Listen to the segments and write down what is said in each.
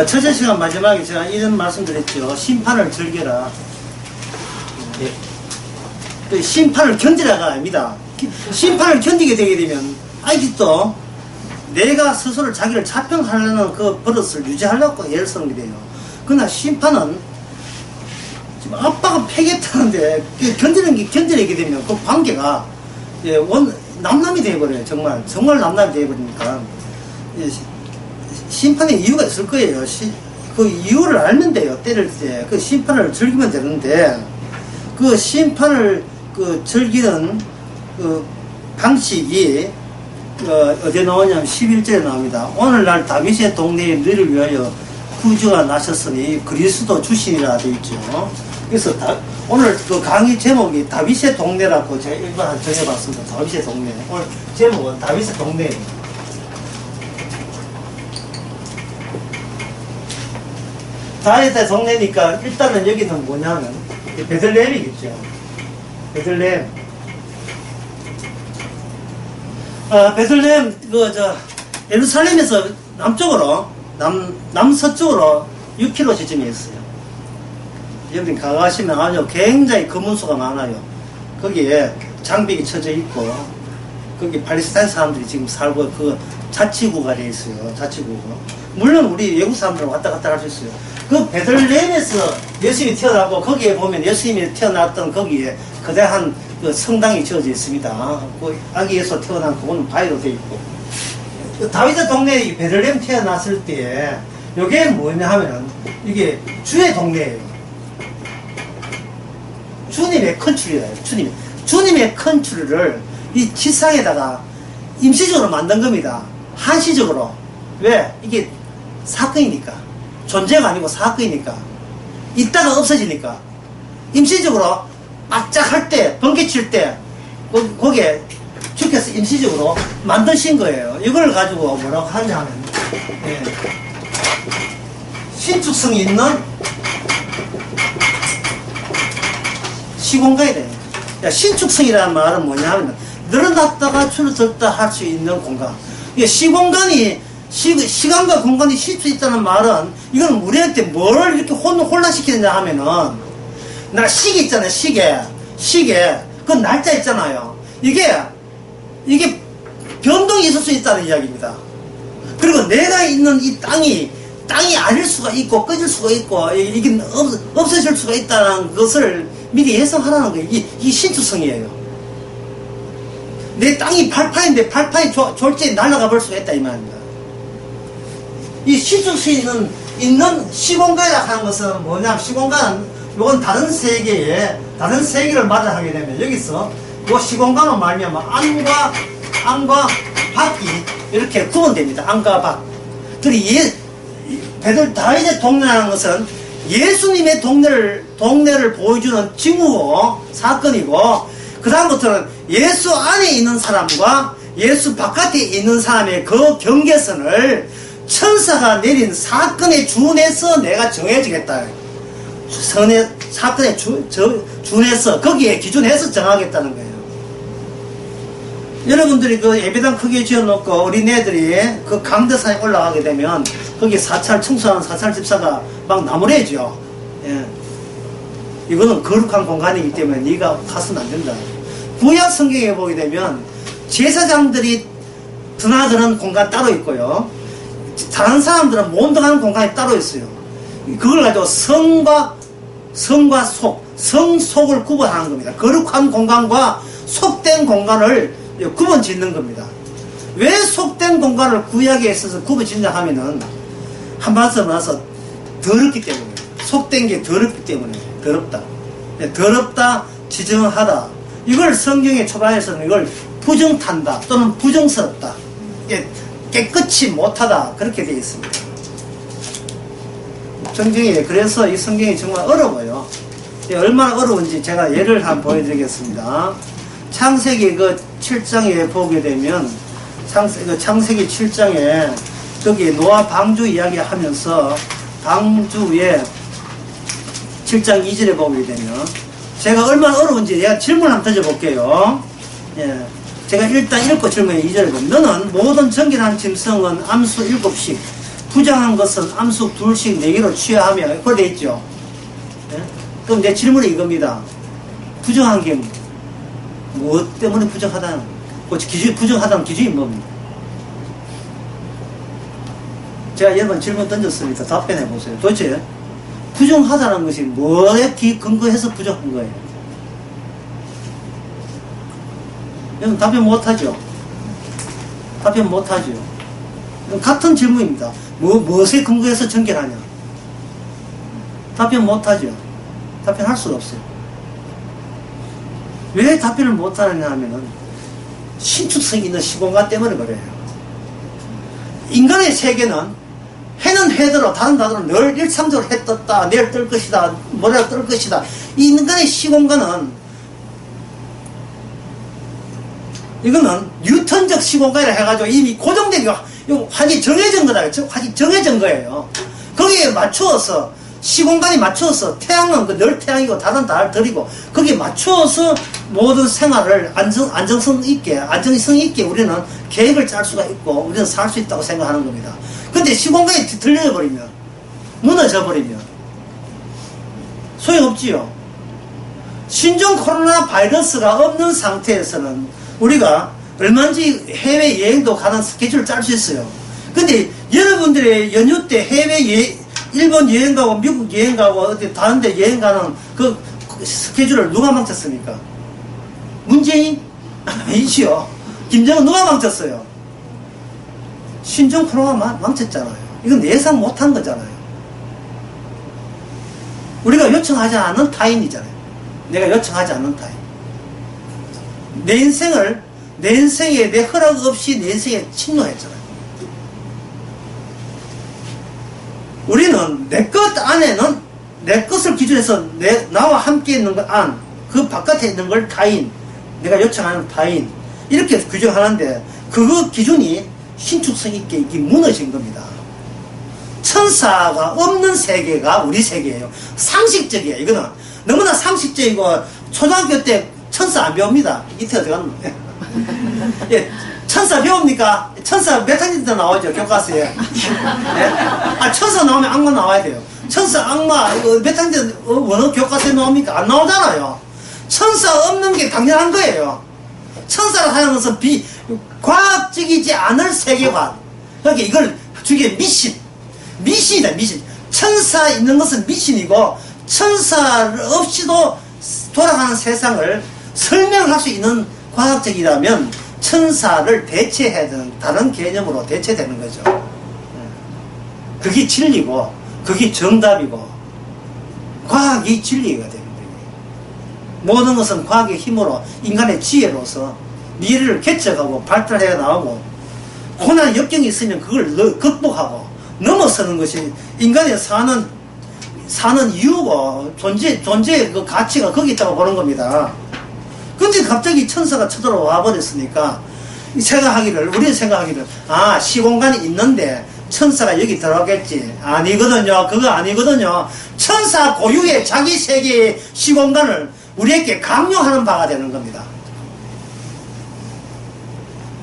첫째 시간 마지막에 제가 이런 말씀드렸죠. 심판을 즐겨라. 예. 그 심판을 견디라가 아닙니다. 심판을 견디게 되게 되면 아직도 내가 스스로 자기를 자평하려는 그 버릇을 유지하려고 애를 쓰는 게 돼요. 그러나 심판은 지금 압박은 패겠다는데 견디게 되면 그 관계가 예, 남남이 되어버려요. 정말 남남이 되어버리니까 예, 심판의 이유가 있을 거예요. 그 이유를 알면 돼요. 때릴 때 그 심판을 즐기면 되는데 그 심판을 즐기는 그 방식이 어디에 나오냐면 11절에 나옵니다. 오늘날 다윗의 동네에 너를 위하여 구주가 나셨으니 그리스도 주시니라 되어 있죠. 그래서 오늘 그 강의 제목이 다윗의 동네라고 제가 일반 정해봤습니다. 다윗의 동네. 오늘 제목은 다윗의 동네입니다. 다윗의 동네니까 일단은 여기는 뭐냐면 베들레헴이겠죠. 베들레헴. 베들레헴 예루살렘에서 남쪽으로 남서쪽으로 6km 지점에 있어요. 여러분 가가시면 아주 굉장히 검은수가 많아요. 거기에 장벽이 쳐져 있고 거기 팔레스타인 사람들이 지금 살고 그 자치구가 되어 있어요. 자치구가. 물론 우리 외국 사람들은 왔다 갔다 할 수 있어요. 그 베들레헴에서 예수님이 태어나고 거기에 보면 예수님이 태어났던 거기에 거대한 그 성당이 지어져 있습니다. 그 아기 예수 태어난 그거는 바위로 되어 있고 다윗의 동네에 베들레헴 태어났을 때에 이게 뭐냐 하면 이게 주의 동네예요. 주님의 컨트롤이에요. 주님의 컨트롤을 이 지상에다가 임시적으로 만든 겁니다. 한시적으로. 왜? 이게 사건이니까. 존재가 아니고 사건이니까. 있다가 없어지니까. 임시적으로 악작할 때, 번개칠 때, 거기에 주께서 임시적으로 만드신 거예요. 이걸 가지고 뭐라고 하냐면, 예. 신축성이 있는 시공간이 돼요. 신축성이라는 말은 뭐냐 하면, 늘어났다가 줄어들다 할 수 있는 공간. 시공간이, 시간과 공간이 쉴 수 있다는 말은, 이건 우리한테 뭘 이렇게 혼란시키느냐 하면은, 시계 있잖아요, 시계. 그 날짜 있잖아요. 이게 변동이 있을 수 있다는 이야기입니다. 그리고 내가 있는 이 땅이 아닐 수가 있고, 꺼질 수가 있고, 이게 없어질 수가 있다는 것을 미리 예상하라는 거예요. 이 신축성이에요. 내 땅이 8파인데 8파이 졸지에 날아가 볼 수가 있다, 이 말입니다. 이 신축성이 있는 시공간이라 하는 것은 뭐냐면, 시공간은 이건 다른 세계를 맞이하게 되면, 여기서 이 시공간을 말미암아 안과 밖이 이렇게 구분됩니다. 안과 밖. 그리고 다윗의 동네라는 것은 예수님의 동네를 보여주는 징후고 사건이고, 그 다음부터는 예수 안에 있는 사람과 예수 바깥에 있는 사람의 그 경계선을 천사가 내린 사건에 준해서 내가 정해지겠다. 사건에 준해서, 거기에 기준해서 정하겠다는 거예요. 여러분들이 그 예배당 크게 지어놓고 어린애들이 그 강대산에 올라가게 되면 거기 청소하는 사찰 집사가 막 나무래죠. 예. 이거는 거룩한 공간이기 때문에 네가 가서는 안 된다. 구약 성경에 보게 되면 제사장들이 드나드는 공간 따로 있고요. 다른 사람들은 못 들어가는 공간이 따로 있어요. 그걸 가지고 성과 속을 구분하는 겁니다. 거룩한 공간과 속된 공간을 구분 짓는 겁니다. 왜 속된 공간을 구약에 있어서 구분 짓냐 하면은, 한 말씀 나서 더럽기 때문에, 속된 게 더럽기 때문에, 더럽다, 지정하다. 이걸 성경의 초반에서는 이걸 부정탄다, 또는 부정스럽다, 깨끗이 못하다, 그렇게 되어 있습니다. 성경이, 그래서 이 성경이 정말 어려워요. 얼마나 어려운지 제가 예를 한번 보여드리겠습니다. 창세기 7장에 보게 되면, 창세기 7장에 거기 노아 방주 이야기 하면서 방주에 7장 2절에 보게 되면, 제가 얼마나 어려운지 내가 질문 한번 던져볼게요. 예. 제가 일단 읽고 질문에 2절에 보면, 너는 모든 정결한 짐승은 암수 7씩 부정한 것은 암석 둘씩 4개로 취하하며 그거 돼 있죠. 예? 그럼 내 질문이 이겁니다. 부정한 게 무엇 때문에 부정하다는 부정하다는 기준이 뭡니까? 제가 여러 번 질문 던졌으니까 답변해 보세요. 도대체 부정하다는 것이 뭐에 근거해서 부정한 거예요? 여러분 답변 못하죠? 답변 못하죠? 같은 질문입니다. 무엇에 근거해서 전결하냐? 답변 못하죠? 답변할 수가 없어요. 왜 답변을 못하느냐 하면은 신축성 있는 시공간 때문에 그래요. 인간의 세계는 해는 해대로 다른 다른 늘 일상적으로 해 떴다 내일 뜰 것이다 모레가 뜰 것이다. 이 인간의 시공간은 이거는 뉴턴적 시공간이라 해가지고 이미 고정된 확이 정해진 거다. 확이 정해진 거예요. 거기에 맞추어서 시공간이 맞추어서 태양은 늘 태양이고 다른 달들이고 거기에 맞추어서 모든 생활을 안정성 있게 우리는 계획을 짤 수가 있고 우리는 살 수 있다고 생각하는 겁니다. 근데 시공간이 들려버리면 무너져 버리면 소용없지요. 신종 코로나 바이러스가 없는 상태에서는 우리가 얼마든지 해외여행도 가는 스케줄을 짤 수 있어요. 근데 여러분들의 연휴 때 일본 여행 가고 미국 여행 가고 어디 다른 데 여행 가는 그 스케줄을 누가 망쳤습니까? 문재인? 아니지요. 김정은 누가 망쳤어요? 신종 코로나가 망쳤잖아요. 이건 예상 못한 거잖아요. 우리가 요청하지 않은 타인이잖아요. 내가 요청하지 않는 타인. 내 인생에 내 허락 없이 내 인생에 침노했잖아요. 우리는 내 것 안에는 내 것을 기준해서 나와 함께 있는 것 안, 그 바깥에 있는 걸 타인, 내가 요청하는 타인 이렇게 규정하는데 그 기준이 신축성 있게 이게 무너진 겁니다. 천사가 없는 세계가 우리 세계예요. 상식적이에요. 이거는 너무나 상식적이고 초등학교 때 천사 안 배웁니다. 이태 어디 갔노? 예, 천사 배웁니까? 천사 몇 학년 때 나오죠? 교과서에. 네? 천사 나오면 악마 나와야 돼요. 천사, 악마, 이거 몇 학년 원어 교과서에 나옵니까? 안 나오잖아요. 천사 없는 게 당연한 거예요. 천사를 하는 것은 과학적이지 않을 세계관. 그러니까 이걸 주게 미신이다, 미신. 천사 있는 것은 미신이고, 천사 없이도 돌아가는 세상을 설명할 수 있는 과학적이라면 천사를 대체해야 되는 다른 개념으로 대체되는 거죠. 그게 진리고 그게 정답이고 과학이 진리가 되는 거예요. 모든 것은 과학의 힘으로 인간의 지혜로서 미래를 개척하고 발달해 나오고 고난 역경이 있으면 그걸 극복하고 넘어서는 것이 인간의 사는 이유고 존재의 그 가치가 거기 있다고 보는 겁니다. 근데 갑자기 천사가 쳐들어와 버렸으니까 우리는 생각하기를 시공간이 있는데 천사가 여기 들어가겠지. 아니거든요. 그거 아니거든요. 천사 고유의 자기 세계의 시공간을 우리에게 강요하는 바가 되는 겁니다.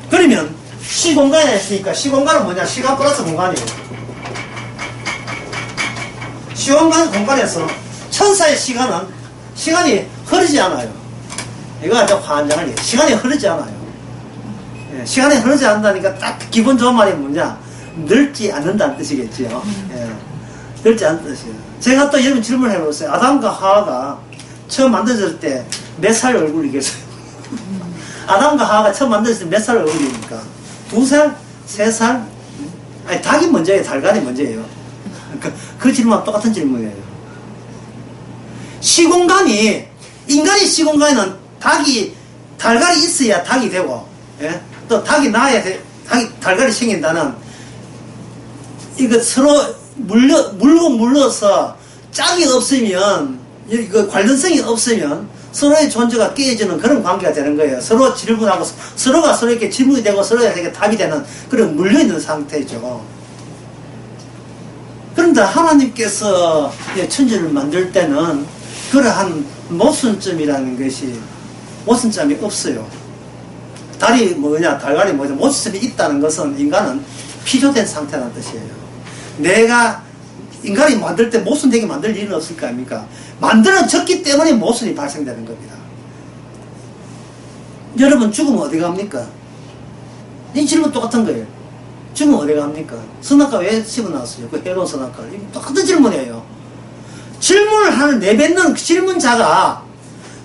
그러면 시공간에 있으니까 시공간은 뭐냐? 시간 플러스 공간이에요. 시공간 공간에서 천사의 시간이 흐르지 않아요. 이거 아주 환장하네. 시간이 흐르지 않아요. 예, 시간이 흐르지 않는다니까 딱 기분 좋은 말이 뭐냐? 늙지 않는다는 뜻이겠죠. 예, 늙지 않는 뜻이에요. 제가 또 여러분 질문을 해보세요. 아담과 하와가 처음 만들어질 때 몇 살 얼굴이겠어요? 아담과 하와가 처음 만들어질 때 몇 살 얼굴입니까? 2살? 3살? 아니, 닭이 먼저예요? 달걀이 먼저예요? 그 질문과 똑같은 질문이에요. 인간의 시공간에는 달걀이 있어야 닭이 되고, 예? 또 닭이 낳아야 달걀이 생긴다는, 이거 서로 물러서 짝이 없으면, 그 관련성이 없으면 서로의 존재가 깨어지는 그런 관계가 되는 거예요. 서로 질문하고, 서로가 서로에게 질문이 되고 서로에게 답이 되는 그런 물려있는 상태죠. 그런데 하나님께서 천지를 만들 때는 그러한 모순점이라는 것이 모순점이 없어요. 달걀이 뭐냐, 모순점이 있다는 것은 인간은 피조된 상태라는 뜻이에요. 내가 인간이 만들 때 모순되게 만들 일은 없을 거 아닙니까? 만들어졌기 때문에 모순이 발생되는 겁니다. 여러분 죽으면 어디 갑니까? 이 질문 똑같은 거예요. 죽으면 어디 갑니까? 선악과 왜 집어넣었어요? 그 해로운 선악과를. 똑같은 질문이에요. 질문을 하는, 내뱉는 질문자가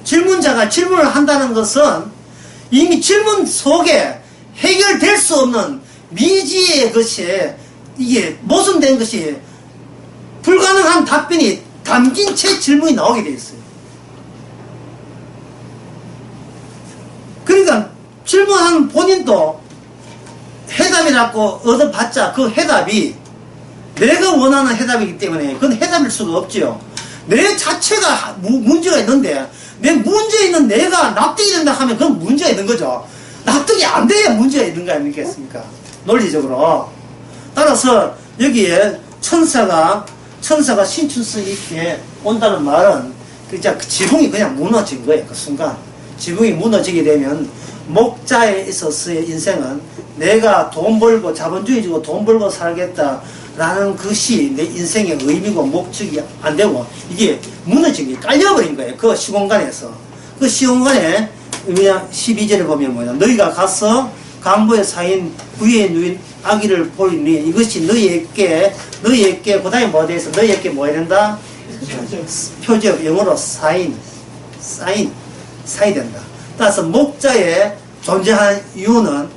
질문을 한다는 것은 이미 질문 속에 해결될 수 없는 미지의 것이, 이게 모순된 것이, 불가능한 답변이 담긴 채 질문이 나오게 돼 있어요. 그러니까 질문한 본인도 해답이라고 얻어봤자 그 해답이 내가 원하는 해답이기 때문에 그건 해답일 수가 없지요. 내 자체가 문제가 있는데 내 문제 있는 내가 납득이 된다 하면 그건 문제가 있는 거죠. 납득이 안 돼야 문제가 있는 거 아니겠습니까? 논리적으로. 따라서 여기에 천사가 신춘성 있게 온다는 말은 진짜 지붕이 그냥 무너진 거예요. 그 순간 지붕이 무너지게 되면 목자에 있어서의 인생은 내가 돈 벌고 자본주의적으로 돈 벌고 살겠다라는 것이 내 인생의 의미고 목적이 안 되고 이게 무너진 게 깔려버린 거예요. 그 시공간에서. 그 시공간에 12절에 보면 뭐냐, 너희가 가서 강보의 사인 부에 누인 아기를 보리니 이것이 너희에게 그 다음에 뭐에 대해서 너희에게 뭐 해야 된다? 표적, 영어로 사인 된다. 따라서 목자에 존재하는 이유는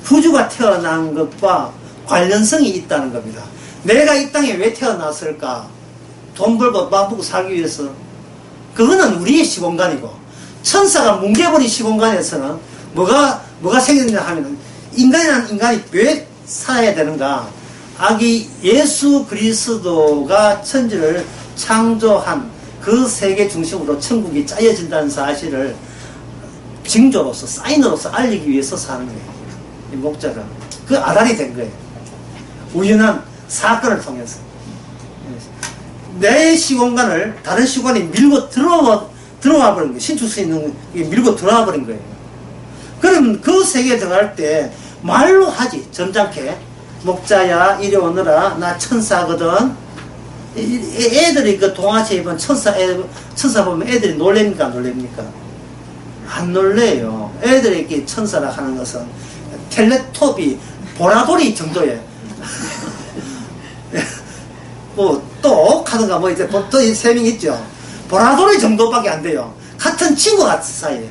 구주가 태어난 것과 관련성이 있다는 겁니다. 내가 이 땅에 왜 태어났을까? 돈 벌고 밥 먹고 살기 위해서. 그거는 우리의 시공간이고, 천사가 뭉개버린 시공간에서는 뭐가 생겼냐 하면은, 인간이라는 인간이 왜 살아야 되는가? 아기 예수 그리스도가 천지를 창조한 그 세계 중심으로 천국이 짜여진다는 사실을 징조로서, 사인으로서 알리기 위해서 사는 거예요. 이 목자가. 그 아달이 된 거예요. 우연한 사건을 통해서. 내 시공간을 다른 시공간이 밀고 들어와 버린 거예요. 신축수 있는 게 밀고 들어와 버린 거예요. 그럼 그 세계에 들어갈 때 말로 하지, 점잖게. 목자야, 이리 오너라. 나 천사거든. 애들이 그 동화책 입은 천사 보면 애들이 놀랍니까? 안 놀랍니까? 안 놀래요. 애들에게 천사라 하는 것은 텔레토비, 보라돌이 정도에 또 하든가 뭐 이제 또 세명 있죠. 보라돌이 정도밖에 안 돼요. 같은 친구 같은 사이에요.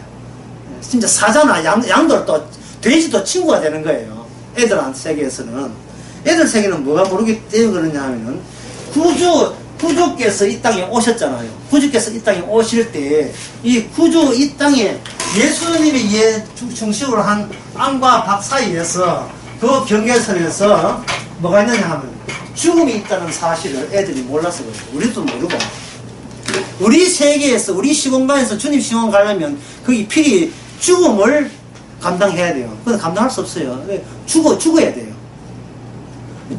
진짜 사자나 양들도 돼지도 친구가 되는 거예요. 애들한테 세계에서는. 애들 세계는 뭐가 모르기 때문에 그러냐 하면은 구주께서 이 땅에 오셨잖아요. 구주께서 이 땅에 오실 때 이 구주 이 땅에 예수님이 중심으로 한 암과 박 사이에서 그 경계선에서 뭐가 있느냐 하면 죽음이 있다는 사실을 애들이 몰라서 그래요. 우리도 모르고. 우리 세계에서, 우리 시공간에서 주님 시공 가려면 거기 필히 죽음을 감당해야 돼요. 근데 감당할 수 없어요. 죽어야 돼요.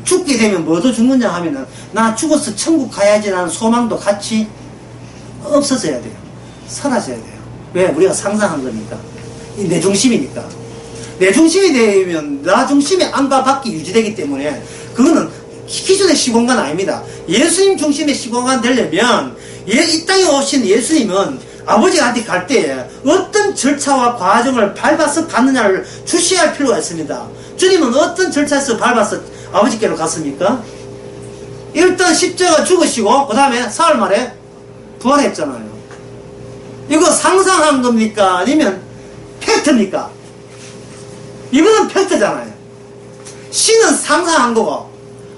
죽게 되면 뭐도 죽느냐 하면은 나 죽어서 천국 가야지라는 소망도 같이 없어져야 돼요. 사라져야 돼요. 왜? 우리가 상상한 거니까. 내 중심이니까. 내 중심이 되면 나 중심의 안과 밖이 유지되기 때문에 그거는 기존의 시공간 아닙니다. 예수님 중심의 시공간 되려면 이 땅에 오신 예수님은 아버지한테 갈 때 어떤 절차와 과정을 밟아서 갔느냐를 주시할 필요가 있습니다. 주님은 어떤 절차에서 밟아서 아버지께로 갔습니까? 일단 십자가 죽으시고 그 다음에 사흘 만에 부활했잖아요. 이거 상상한 겁니까? 아니면 팩트입니까? 이거는 팩트잖아요. 신은 상상한 거고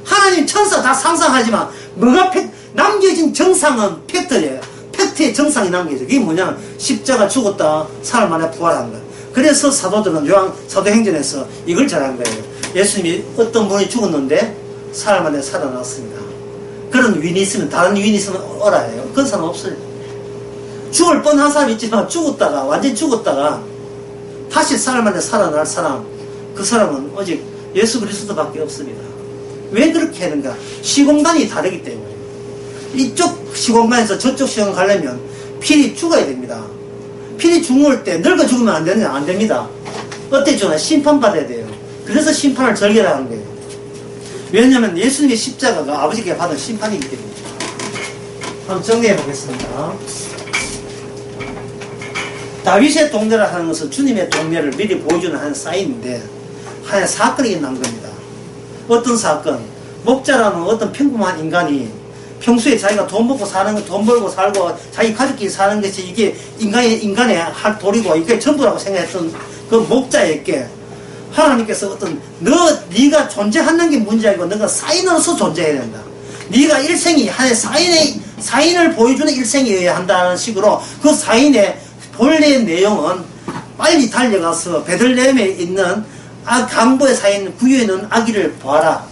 하나님 천사 다 상상하지만 뭐가 남겨진 정상은 팩트예요. 팩트의 정상이 남겨져. 그게 뭐냐? 십자가 죽었다 사흘 만에 부활한 거예요. 그래서 사도들은 사도행전에서 이걸 잘한 거예요. 예수님이 어떤 분이 죽었는데 사흘 만에 살아났습니다. 그런 위인이 있으면, 다른 위인이 있으면 오라 해요. 그런 사람 없어요. 죽을 뻔한 사람 있지만 완전히 죽었다가 다시 사흘 만에 살아날 사람, 그 사람은 오직 예수 그리스도밖에 없습니다. 왜 그렇게 하는가? 시공간이 다르기 때문에. 이쪽 시공간에서 저쪽 시공간 가려면 필히 죽어야 됩니다. 필히 죽을 때 늙어 죽으면 안 되느냐? 안 됩니다. 어때 죽나? 심판받아야 돼요. 그래서 심판을 절개라는 거예요. 왜냐하면 예수님의 십자가가 아버지께 받은 심판이기 때문에. 한번 정리해 보겠습니다. 다윗의 동네라 하는 것은 주님의 동네를 미리 보여주는 한 사인인데 하나의 사건이 난 겁니다. 어떤 사건? 목자라는 어떤 평범한 인간이 평소에 자기가 돈 먹고 사는 거, 돈 벌고 살고 자기 가족끼리 사는 것이 이게 인간의 할 도리고 이게 전부라고 생각했던 그 목자에게 하나님께서 어떤 네가 존재하는 게 문제 아니고 너가 사인으로서 존재해야 된다. 네가 일생이 하나의 사인을 보여주는 일생이어야 한다는 식으로 그 사인의 본래의 내용은 빨리 달려가서 베들레헴에 있는 강보의 사인 구유에 있는 아기를 보아라.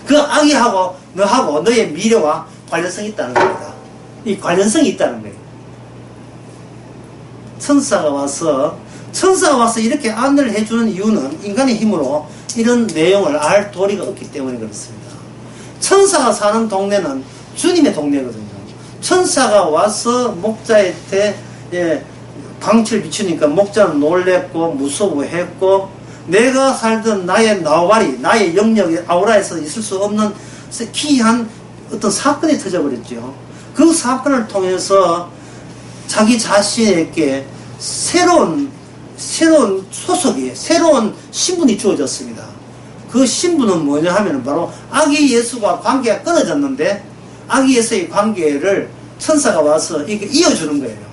그 아기하고 너하고 너의 미래와 관련성이 있다는 겁니다. 이 관련성이 있다는 거예요. 천사가 와서 이렇게 안내를 해주는 이유는 인간의 힘으로 이런 내용을 알 도리가 없기 때문에 그렇습니다. 천사가 사는 동네는 주님의 동네거든요. 천사가 와서 목자한테 방치를 비추니까 목자는 놀랬고 무서워했고 내가 살던 나의 나와리, 나의 영역의 아우라에서 있을 수 없는 기이한 어떤 사건이 터져버렸죠. 그 사건을 통해서 자기 자신에게 새로운 소속이, 새로운 신분이 주어졌습니다. 그 신분은 뭐냐 하면 바로 아기 예수와 관계가 끊어졌는데 아기 예수의 관계를 천사가 와서 이렇게 이어주는 거예요.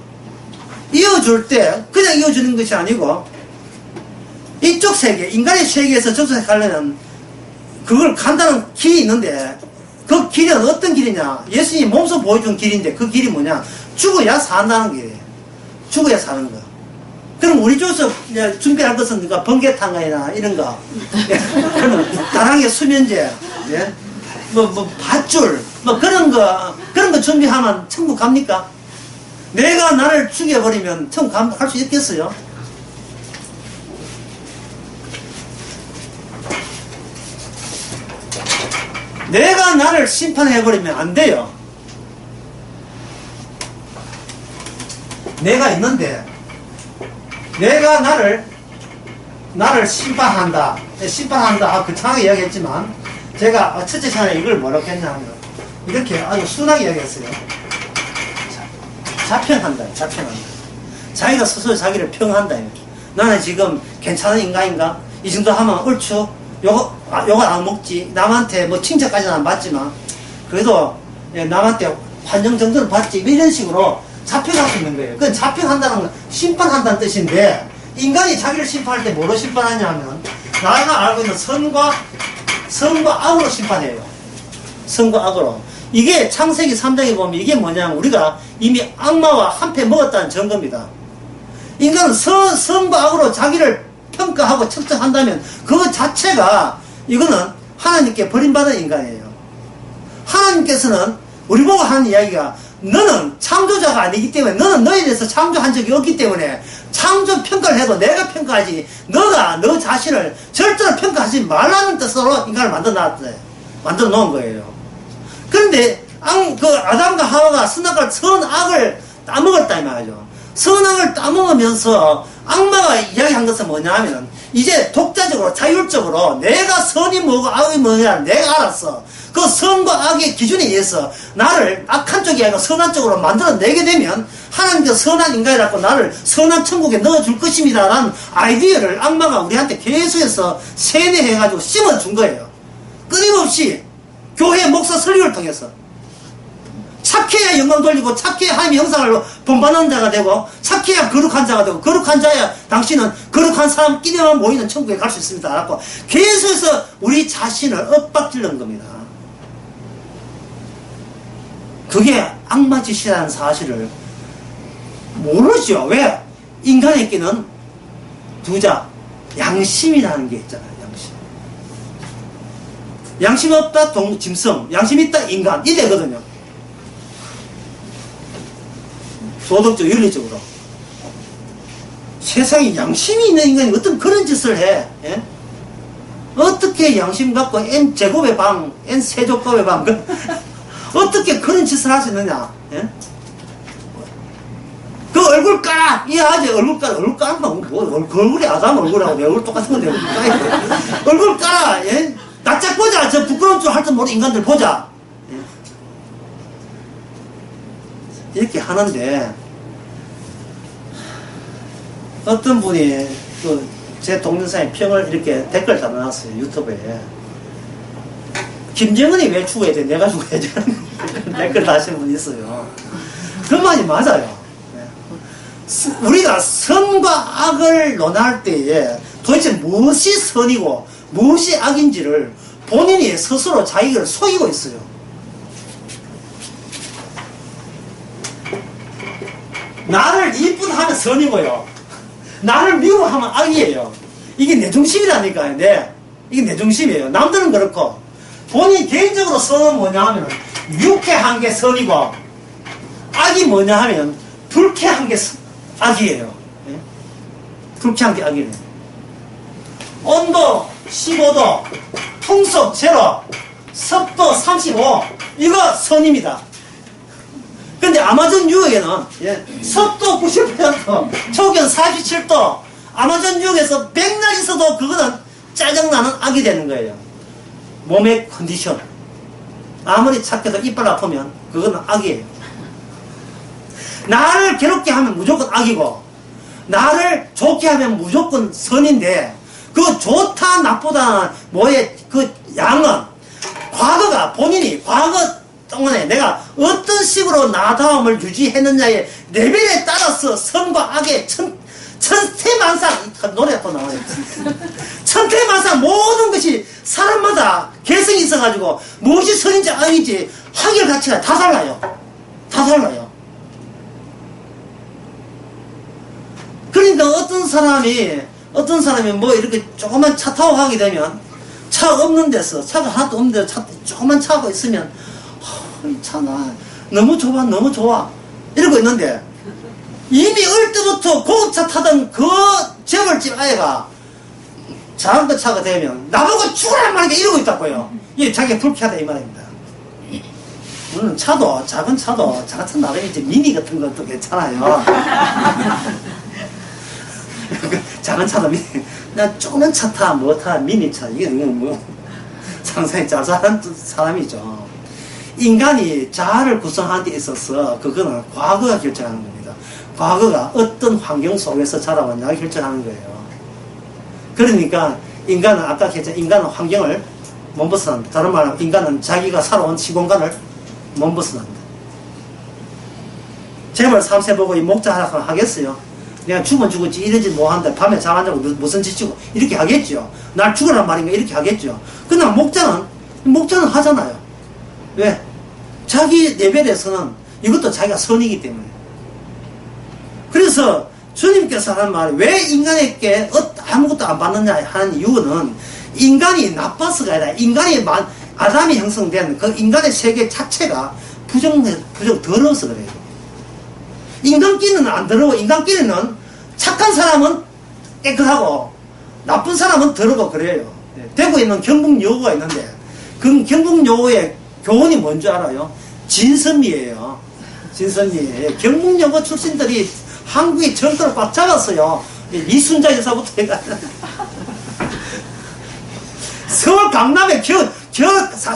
이어줄 때 그냥 이어주는 것이 아니고 이쪽 세계, 인간의 세계에서 저쪽 세계 가려면 그걸 간다는 길이 있는데 그 길은 어떤 길이냐? 예수님이 몸소 보여준 길인데 그 길이 뭐냐? 죽어야 산다는 길이에요. 죽어야 사는 거. 그럼 우리 쪽에서 준비할 것은 그러니까 번개탕이나 이런 거, 그러면 다랑의 수면제, 밧줄, 그런 거 준비하면 천국 갑니까? 내가 나를 죽여버리면 천국 갈 수 있겠어요? 내가 나를 심판해버리면 안 돼요. 내가 있는데 내가 나를 심판한다. 거창하게 이야기했지만 제가 첫째 차례 이걸 뭐라고 했냐면 이렇게 아주 순하게 이야기했어요. 자평한다. 자기가 스스로 자기를 평한다. 나는 지금 괜찮은 인간인가? 이 정도 하면 옳죠. 요거 안 먹지. 남한테 뭐 칭찬까지는 안 받지만 그래도 남한테 환영 정도는 받지. 이런 식으로 자평할 수 있는 거예요. 그건 자평한다는 건 심판한다는 뜻인데 인간이 자기를 심판할 때 뭐로 심판하냐면 나가 알고 있는 선과 악으로 심판해요. 선과 악으로. 이게 창세기 3장에 보면 이게 뭐냐면 우리가 이미 악마와 한패 먹었다는 증거입니다. 인간은 선과 악으로 자기를 평가하고 측정한다면 그 자체가 이거는 하나님께 버림받은 인간이에요. 하나님께서는 우리 보고 하는 이야기가 너는 창조자가 아니기 때문에 너는 너에 대해서 창조한 적이 없기 때문에 창조 평가를 해도 내가 평가하지 너가 너 자신을 절대로 평가하지 말라는 뜻으로 인간을 만들어 놓은 거예요. 그런데 아담과 하와가 선악을 따먹었다 이 말이죠. 선악을 따먹으면서 악마가 이야기한 것은 뭐냐 하면 이제 독자적으로 자율적으로 내가 선이 뭐고 악이 뭐냐 내가 알았어. 그 선과 악의 기준에 의해서 나를 악한 쪽이 아니고 선한 쪽으로 만들어내게 되면 하나님께서 선한 인간이라고 나를 선한 천국에 넣어줄 것입니다 라는 아이디어를 악마가 우리한테 계속해서 세뇌해가지고 심어준 거예요. 끊임없이 교회 목사 설교를 통해서 착해야 영광 돌리고 착해야 하나님의 형상을 본받는 자가 되고 착해야 거룩한 자가 되고 거룩한 자야 당신은 거룩한 사람끼리만 모이는 천국에 갈 수 있습니다 라고 계속해서 우리 자신을 엇박질는 겁니다. 그게 악마짓이라는 사실을 모르죠. 왜? 인간에게는 두자 양심이라는 게 있잖아요. 양심 없다 짐승, 양심 있다 인간 이래거든요. 도덕적, 윤리적으로. 세상에 양심이 있는 인간이 어떤 그런 짓을 해? 예? 어떻게 양심 갖고 N제곱의 방, N세조급의 방, 어떻게 그런 짓을 할 수 있느냐? 예? 그 얼굴 까라! 이해하지? 얼굴 까는 건 뭐, 그 얼굴이 아담 얼굴하고 내 얼굴 똑같은 건데, 얼굴 까라! 예? 낯짝 보자! 저 부끄러운 줄 할 줄 모르는 인간들 보자. 이렇게 하는데, 어떤 분이 제 동영상에 평을 이렇게 댓글 달아놨어요. 유튜브에. 김정은이 왜 죽어야 돼? 내가 죽어야지. 댓글 다시는 분 있어요. 그 말이 맞아요. 우리가 선과 악을 논할 때에 도대체 무엇이 선이고 무엇이 악인지를 본인이 스스로 자기를 속이고 있어요. 나를 이쁘다 하면 선이고요. 나를 미워하면 악이에요. 이게 내 중심이라니까요. 이게 내 중심이에요. 남들은 그렇고 본인 개인적으로 선은 뭐냐 하면 유쾌한 게 선이고 악이 뭐냐 하면 불쾌한 게 악이에요. 불쾌한 게 악이에요. 온도 15도, 풍속 제로, 습도 35, 이거 선입니다. 근데 아마존 유역에는 습도 90%, 초기온 47도, 아마존 유역에서 백날 있어도 그거는 짜증나는 악이 되는 거예요. 몸의 컨디션. 아무리 착해도 이빨 아프면 그거는 악이에요. 나를 괴롭게 하면 무조건 악이고 나를 좋게 하면 무조건 선인데 그 좋다 나쁘다 뭐의 그 양은 과거가 본인이 과거 동안에 내가 어떤 식으로 나다움을 유지했느냐의 레벨에 따라서 선과 악의 천태만상 노래가 또 나와요. 천태만상 모든 것이 사람마다 개성이 있어가지고 무엇이 선인지 악인지 한결같이가 다 달라요. 다 달라요. 그러니까 어떤 사람이 뭐 이렇게 조그만 차 타고 가게 되면 차 없는 데서 차가 하나도 없는 데서 조그만 차가 있으면 이 차 나 너무 좋아 너무 좋아 이러고 있는데 이미 어릴 때부터 고급차 타던 그 재벌집 아이가 작은 차가 되면 나보고 죽으란 말이야 이러고 있다고요. 이게 자기가 불쾌하다 이 말입니다. 물론 차도 작은 차도 차 같은 나름이지 미니 같은 것도 괜찮아요. 작은 차도 미니 나 조그만 차 타 뭐 타 미니 차 이게 뭐 상상이 자잘한 사람이죠. 인간이 자아를 구성하는 데 있어서 그거는 과거가 결정하는 겁니다. 과거가 어떤 환경 속에서 자라왔냐가 결정하는 거예요. 그러니까 인간은 아까 했죠. 인간은 환경을 못 벗어난다. 다른 말로 인간은 자기가 살아온 시공간을 못 벗어난다. 재벌 3세 보고 이 목자 하나 하겠어요? 내가 죽으면 죽었지 이러지 뭐한다. 밤에 잠 안 자고 무슨 짓이고 이렇게 하겠죠. 날 죽으란 말인가 이렇게 하겠죠. 그러나 목자는 하잖아요. 왜? 자기 레벨에서는 이것도 자기가 선이기 때문에. 그래서 주님께서 하는 말이 왜 인간에게 아무것도 안 받느냐 하는 이유는 인간이 나빠서가 아니라 인간이 아담이 형성된 그 인간의 세계 자체가 부정 더러워서 그래요. 인간끼리는 안 더러워. 인간끼리는 착한 사람은 깨끗하고 나쁜 사람은 더러워 그래요. 대구에 있는 경북여고가 있는데 그 경북여고의 교원이 뭔지 알아요? 진선미예요. 진선미. 경북여고 출신들이 한국의 정권을 꽉 잡았어요. 이순자 여사부터 해가지고 서울 강남에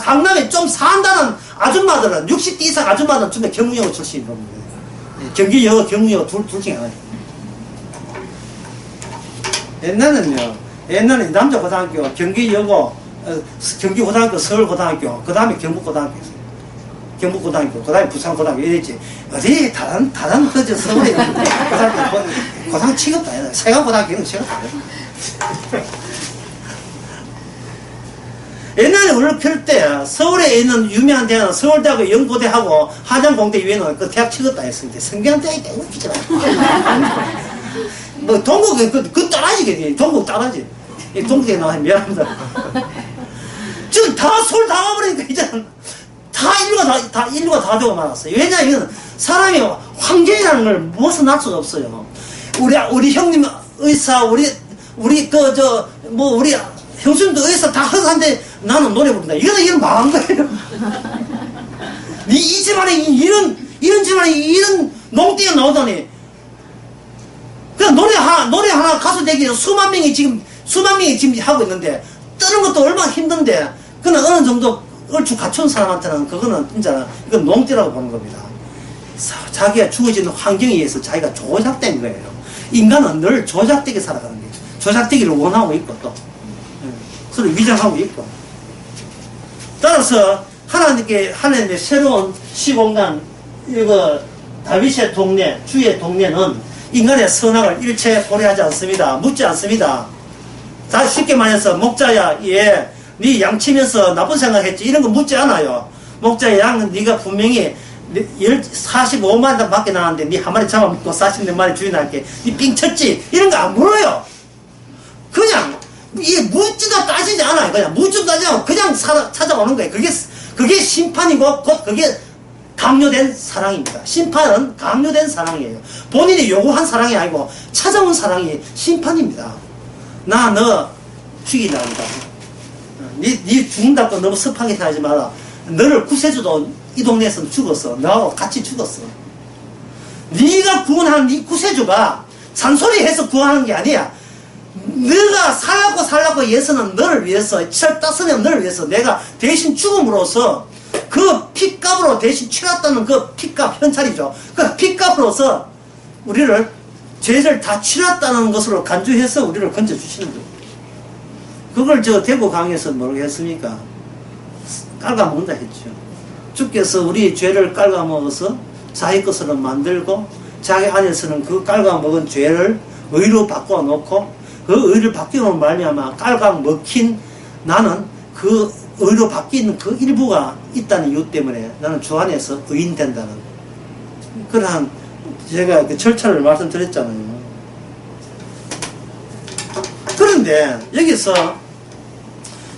강남에 좀 산다는 아줌마들은 60대 이상 아줌마들은 전부 경북여고 출신인 겁니다. 경기여고 경북여고 둘 중에 하나예요. 옛날에 남자고등학교 경기여고 경기고등학교 서울고등학교 그 다음에 경북고등학교 있어요. 경북고등학교 그 다음에 부산고등학교 이랬지 어디 다른 그저 서울에 고등학교 취급도 아니다. 세강고등학교는 취급도 아니다. 옛날에 우리를 펼 때 서울에 있는 유명한 대학은 서울대하고 연고대하고 한양공대 이외에는 그 대학 취급도 안 했습니다. 성균대학이 때 웃기지 마. 뭐 동국에 그 따라지게 동국 따라지. 동국에 나와 미안합니다. 지금 다 서울 다 와버리니까 이제는 다 인류가 다 되고 말았어요. 왜냐하면 사람이 환경이라는 걸 벗어날 수가 없어요. 우리 형님 의사 우리 형수님도 의사 다 허사한데 나는 노래 부른다. 이건 망한 거예요. 이 집안에 이런 집안에 이런 농땡이 나오더니 그냥 노래 하나 가수 되기 위해서 수만 명이 지금 하고 있는데 뜨는 것도 얼마나 힘든데 그는 어느 정도 얼추 갖춘 사람한테는 그거는 진짜 이건 농띠라고 보는 겁니다. 자기가 주어지는 환경에 의해서 자기가 조작된 거예요. 인간은 늘 조작되게 살아가는 거예요. 조작되기를 원하고 있고 또 서로 위장하고 있고. 따라서 하나님의 새로운 시공간, 이거 다윗의 동네, 주의 동네는 인간의 선악을 일체 고려하지 않습니다. 묻지 않습니다. 다 쉽게 말해서 목자야, 예, 네 양치면서 나쁜 생각했지, 이런 거 묻지 않아요. 목자야, 양 네가 분명히 45마리 밖에 나왔는데 네 한 마리 잡아먹고 44마리 주인할게, 네 삥 쳤지, 이런 거 안 물어요. 그냥 이게 묻지도 따지지 않아요. 그냥 묻지도 따지지 않고 그냥 찾아오는 거예요. 그게 심판이고 곧 그게 강요된 사랑입니다. 심판은 강요된 사랑이에요. 본인이 요구한 사랑이 아니고 찾아온 사랑이 심판입니다. 나 너 죽이려 한다. 네 죽는다고 너무 섭하게 생각하지 마라. 너를 구세주도 이 동네에서 죽었어. 너하고 같이 죽었어. 네가 구원하는 네 구세주가 잔소리해서 구원하는 게 아니야. 너가 살라고 위해서는 너를 위해서, 치를 땄으면 너를 위해서 내가 대신 죽음으로써 그 핏값으로 대신 치렀다는 그 핏값, 현찰이죠. 그 핏값으로서 우리를, 죄를 다 치렀다는 것으로 간주해서 우리를 건져주시는 거예요. 그걸 대구 강에서 뭐라고 했습니까? 깔아먹는다 했죠. 주께서 우리 죄를 깔아먹어서 자기 것으로 만들고 자기 안에서는 그 깔아먹은 죄를 의로 바꿔놓고 그 의를 바뀌는 말미암아 깔아먹힌 나는 그 의로 바뀌는 그 일부가 있다는 이유 때문에 나는 주 안에서 의인된다는 그러한 제가 그 절차를 말씀드렸잖아요. 그런데 여기서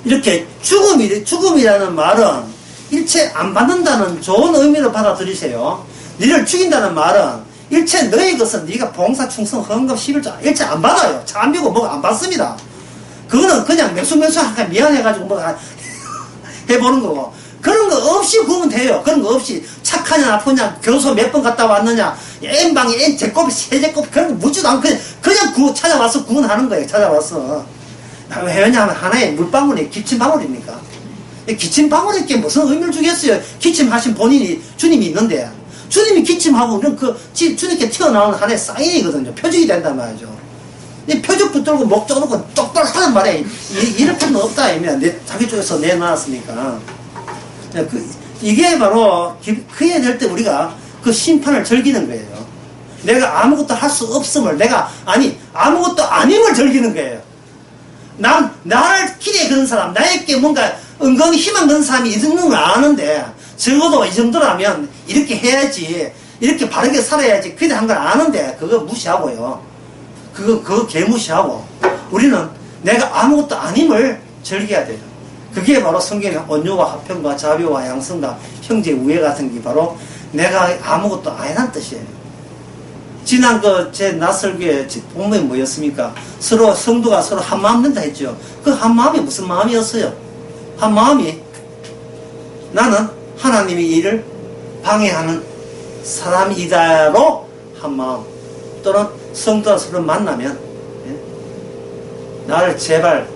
이렇게 죽음이라는 말은 일체 안 받는다는 좋은 의미로 받아들이세요. 너를 죽인다는 말은 일체 너의 것은 네가 봉사, 충성, 헌금, 11조 일체 안 받아요. 차 안 비고 뭐가 안 받습니다. 그거는 그냥 매수하니까 미안해가지고 뭐 해보는 거고, 그런 거 없이 구우면 돼요. 그런 거 없이 착하냐 나쁘냐, 교도소 몇 번 갔다 왔느냐, N방에 N 제곱, 세제곱, 그런 거 묻지도 않고 그냥 찾아와서 구원하는 거예요. 찾아와서. 왜냐하면 하나의 물방울이 기침방울입니까? 기침방울에게 무슨 의미를 주겠어요? 기침하신 본인이 주님이 있는데, 주님이 기침하고 우리는 주님께 튀어나오는 하나의 사인이거든요. 표적이 된단 말이죠. 이 표적 붙들고 목 쪼놓고 똑바로 하는 말에 이럴 필요는 없다. 자기 쪽에서 내놔놨으니까. 이게 바로 그에 될 때 우리가 그 심판을 즐기는 거예요. 내가 아무것도 할 수 없음을, 아무것도 아님을 즐기는 거예요. 나를 기대에 그런 사람, 나에게 뭔가 은근히 희망 그런 사람이 있는 걸 아는데, 적어도 이 정도라면 이렇게 해야지, 이렇게 바르게 살아야지, 기대한 걸 아는데, 그거 무시하고요. 그거 개무시하고, 우리는 내가 아무것도 아님을 즐겨야 돼요. 그게 바로 성경의 온유와 화평과 자비와 양성과 형제 우애 같은 게 바로 내가 아무것도 아니란 뜻이에요. 지난 제 낯설교회 본문이 뭐였습니까? 성도가 서로 한마음 된다 했죠. 그 한마음이 무슨 마음이었어요? 한마음이 나는 하나님의 일을 방해하는 사람이다로 한마음, 또는 성도가 서로 만나면 나를 제발,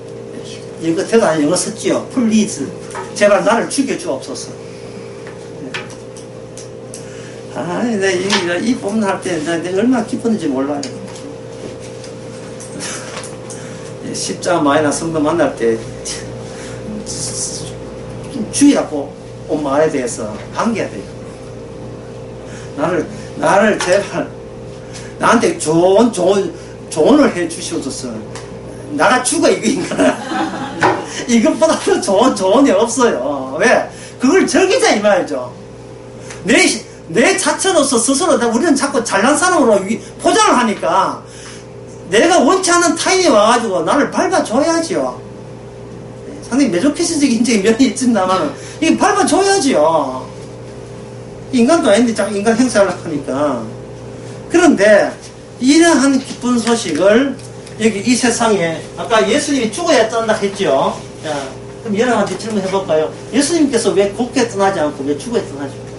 이거 대단한 영어 썼지요. 플리즈, 제발 나를 죽여주옵소서. 이 본문 할 때 내가 얼마나 기뻤는지 몰라요. 십자가 마이나 성도 만날 때 주의하고 온 말에 대해서 반겨야 돼요. 나를 제발 나한테 조언을 해 주시옵소서. 나가 죽어, 이거 인간아. 이것보다 더 좋은 조언이 없어요. 왜? 그걸 즐기자 이 말이죠. 내 자체로서 스스로 우리는 자꾸 잘난 사람으로 포장을 하니까 내가 원치 않는 타인이 와가지고 나를 밟아줘야지요. 상당히 매조캐시적인 면이 있습니다만 이게 밟아줘야지요. 인간도 아닌데 자꾸 인간 행사를 하니까. 그런데 이러한 기쁜 소식을 여기 이 세상에, 아까 예수님이 죽어야 짠다 했죠. 자, 그럼 여러분한테 질문해볼까요? 예수님께서 왜 곱게 떠나지 않고 왜 죽어야 떠나죠?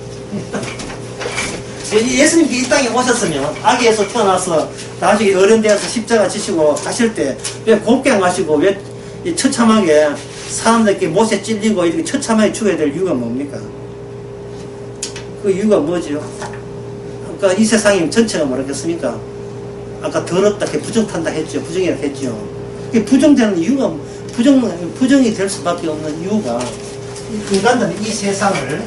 예수님께 이 땅에 오셨으면 아기에서 태어나서 나중에 어른 되어서 십자가 지시고 가실 때 왜 곱게 안 가시고 왜 처참하게 사람들께 못에 찔리고 이렇게 처참하게 죽어야 될 이유가 뭡니까? 그 이유가 뭐죠? 아까 이 세상이 전체가 뭐라겠습니까? 아까 더럽다, 부정탄다 했죠. 부정이라고 했죠. 부정되는 이유가, 부정이 될 수밖에 없는 이유가, 인간들은 이 세상을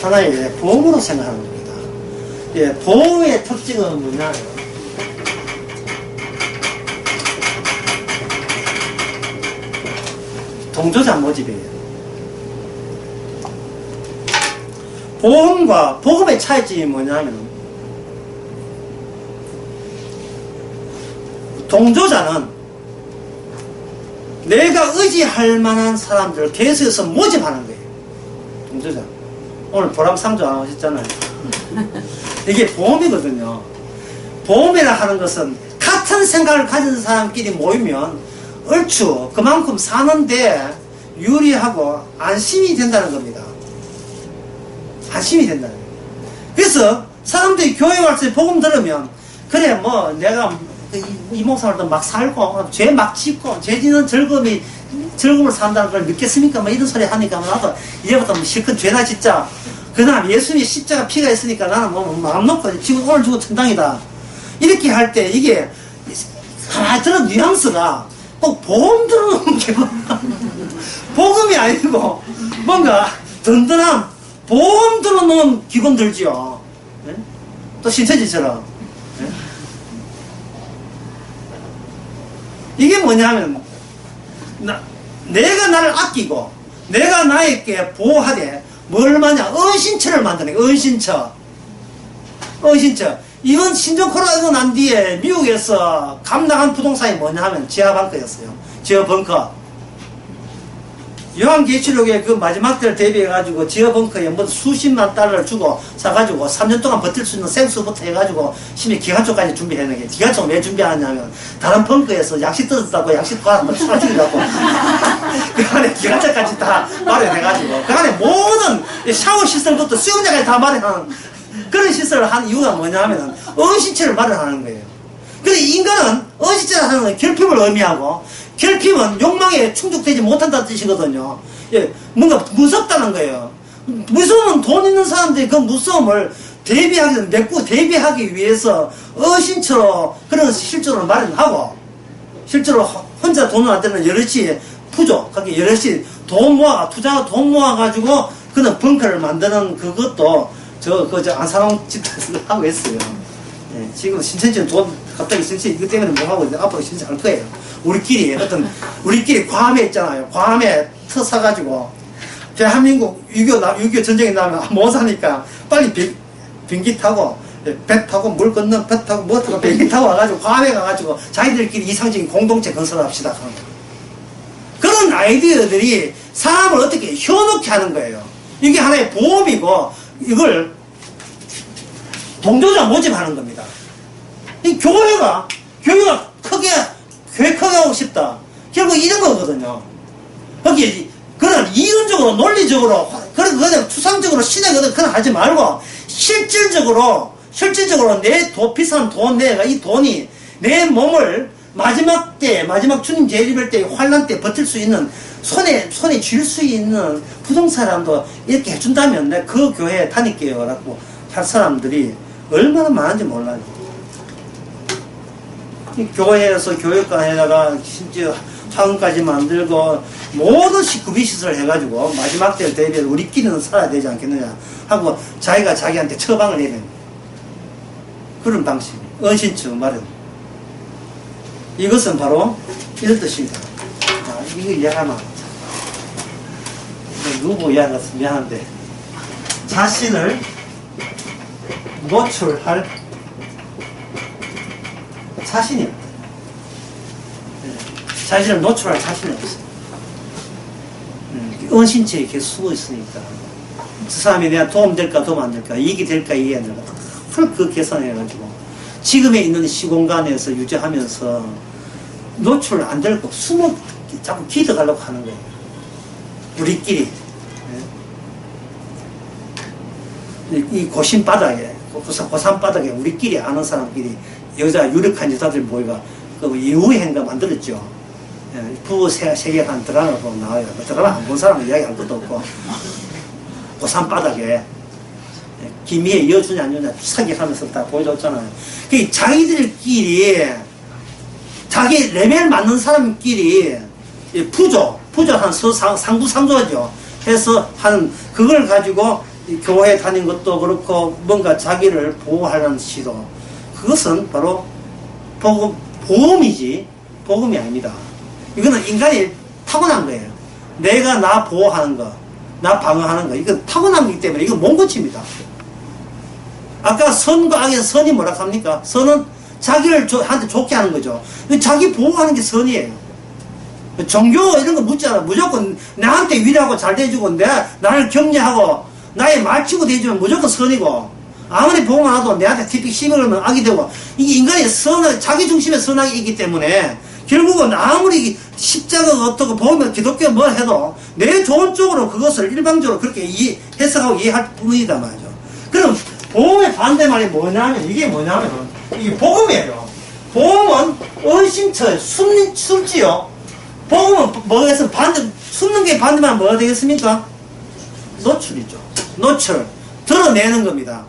하나의 보험으로 생각하는 겁니다. 예, 보험의 특징은 뭐냐면, 동조자 모집이에요. 보험과 복음의 차이점이 뭐냐면, 동조자는 내가 의지할 만한 사람들을 계속해서 모집하는 거예요. 동조자. 오늘 보람상조 안 오셨잖아요. 이게 보험이거든요. 보험이라 하는 것은 같은 생각을 가진 사람끼리 모이면 얼추 그만큼 사는데 유리하고 안심이 된다는 겁니다. 안심이 된다는 거예요. 그래서 사람들이 교회 와서 복음 들으면, 그래 뭐 내가 이 목사들도 막 살고 죄 막 짓고 죄 짓는 즐거움을 산다는 걸 믿겠습니까? 뭐 이런 소리 하니까 나도 이제부터 뭐 실컷 죄나 짓자. 그 다음 예수님이 십자가 피가 있으니까 나는 뭐 마음 놓고 지금 오늘 주고 천당이다. 이렇게 할 때 이게 가만히 들은 뉘앙스가 꼭 보험 들어놓은 기분. 복음이 아니고 뭔가 든든한 보험 들어놓은 기분 들지요. 네? 또 신천지처럼. 네? 이게 뭐냐면 내가 나를 아끼고 내가 나에게 보호하되 뭘 마냐? 은신처를 만드는 거예요. 은신처. 이건 신종 코로나가 난 뒤에 미국에서 감당한 부동산이 뭐냐 하면 지하방크였어요. 지하벙커. 요한계시록의 그 마지막 때를 대비해가지고 지하벙커에 뭐 수십만 달러를 주고 사가지고 3년 동안 버틸 수 있는 생수부터 해가지고 심지어 기관총까지 준비해놓은 게, 기관총 왜 준비하냐면 다른 벙커에서 양식 뜯었다고 양식 한번 사주려고 그 안에 기관총까지 다 마련해가지고 그 안에 모든 샤워 시설부터 수영장까지 다 마련하는 그런 시설을 한 이유가 뭐냐면 은신처를 마련하는 거예요. 근데 인간은 은신처를 하는 건 결핍을 의미하고, 결핍은 욕망에 충족되지 못한다는 뜻이거든요. 예, 뭔가 무섭다는 거예요. 무서우면 돈 있는 사람들이 그 무서움을 대비하기 위해서 은신처로 그런 실조를 마련하고, 실제로 혼자 돈을 안 되는 여럿이 부족, 그렇게 여럿이 돈 모아가지고 그는 벙커를 만드는 그것도 저 안산홍 집단에서 하고 있어요. 예, 지금 신천지는 갑자기 신천지 이것 때문에 뭐 하고 있는데 앞으로 신천지 할 거예요. 우리끼리 괌에 있잖아요. 괌에 터 사가지고, 대한민국 6.25 전쟁이 나면 못 사니까 빨리 비행기 타고, 배 타고, 물 건너 배 타고, 뭐 타고, 비행기 타고 와가지고, 괌에 가가지고, 자기들끼리 이상적인 공동체 건설을 합시다. 그런 아이디어들이 사람을 어떻게 현혹케 하는 거예요. 이게 하나의 보험이고, 이걸 동조자 모집하는 겁니다. 이 교회가 교회 크게 하고 싶다. 결국 이런 거거든요. 거기, 그런 이론적으로, 논리적으로, 그냥 추상적으로, 신학적으로 그런 하지 말고, 실질적으로 비싼 돈 내가 이 돈이 내 몸을 마지막 주님 재림할 때 환란 때 버틸 수 있는, 손에 쥘 수 있는 부동산도 이렇게 해준다면 내가 그 교회에 다닐게요. 라고 할 사람들이 얼마나 많은지 몰라요. 교회에서 교육관에다가 심지어 학원까지 만들고 모든 구비시설을 해가지고 마지막 때를 대비해서 우리끼리는 살아야 되지 않겠느냐 하고 자기가 자기한테 처방을 해야 됩니다. 그런 방식, 은신처 마련. 이것은 바로 이런 뜻입니다. 이거 이해하면 누구 이해하겠어 미안한데, 자신을 노출할 자신이 없다. 자신을 노출할 자신이 없어요. 은신처에 계속 숨어 있으니까 저 사람이 내가 도움 될까 도움 안 될까, 이익이 될까 이익이 안 될까 그 계산해가지고 지금에 있는 시공간에서 유지하면서 노출 안 되고 숨어 자꾸 기득하려고 하는 거예요. 우리끼리 이 고심 바닥에 고산 바닥에 우리끼리 아는 사람끼리, 유력한 여자들 모여가 그 예우의 행가 만들었죠. 예, 부부 세계관 드라마 보면 나와요. 그 드라마 안 본 사람은 이야기할 것도 없고. 그 산바닥에 예, 김희애 이어주냐 안 주냐 사기하면서 다 보여줬잖아요. 그 자기들끼리 자기 레벨 맞는 사람끼리 부조 한 상부 상조죠. 해서 하는 그걸 가지고 교회 다닌 것도 그렇고 뭔가 자기를 보호하려는 시도. 그것은 바로 보험이지 복음이 아닙니다. 이거는 인간이 타고난 거예요. 내가 나 보호하는 거, 나 방어하는 거, 이건 타고난 거기 때문에 이건 몽고치입니다. 아까 선과 악의 선이 뭐라 합니까? 선은 자기를 한테 좋게 하는 거죠. 자기 보호하는 게 선이에요. 종교 이런 거 묻잖아. 무조건 나한테 위로하고 잘 대주고 나를 격려하고 나의 말치고 대주면 무조건 선이고, 아무리 보호만 하도 내한테 티픽 씹으면 악이 되고, 이게 인간의 자기 중심의 선악이 있기 때문에 결국은 아무리 십자가가 어떻고 보면 기독교 뭘 해도 내 좋은 쪽으로 그것을 일방적으로 그렇게 해석하고 이해할 뿐이다 말이죠. 그럼 보험의 반대말이 뭐냐면, 이게 뭐냐면 이게 복음이에요. 복음은 은신처에 숨지요. 복음은 뭐겠어? 숨는 게 반대말 뭐가 되겠습니까? 노출이죠. 노출. 드러내는 겁니다.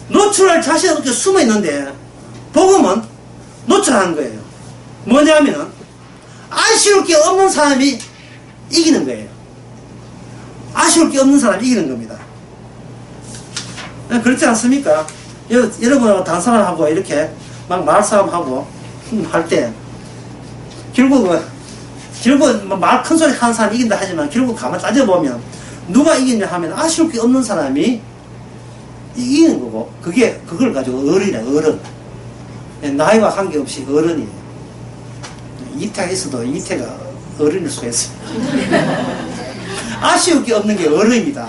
노출할 자신이 이렇게 숨어 있는데, 복음은 노출하는 거예요. 뭐냐면은, 아쉬울 게 없는 사람이 이기는 거예요. 아쉬울 게 없는 사람이 이기는 겁니다. 그렇지 않습니까? 여러분하고 단상을 이렇게 막 말싸움하고 할 때, 결국은 말 큰 소리 하는 사람이 이긴다 하지만, 결국 가만 따져보면 누가 이기냐 하면 아쉬울 게 없는 사람이 이기는 거고, 그걸 가지고 어른이라, 어른. 나이와 관계없이 어른이에요. 이태가 있어도 이태가 어른일 수가 있어요. 아쉬울 게 없는 게 어른입니다.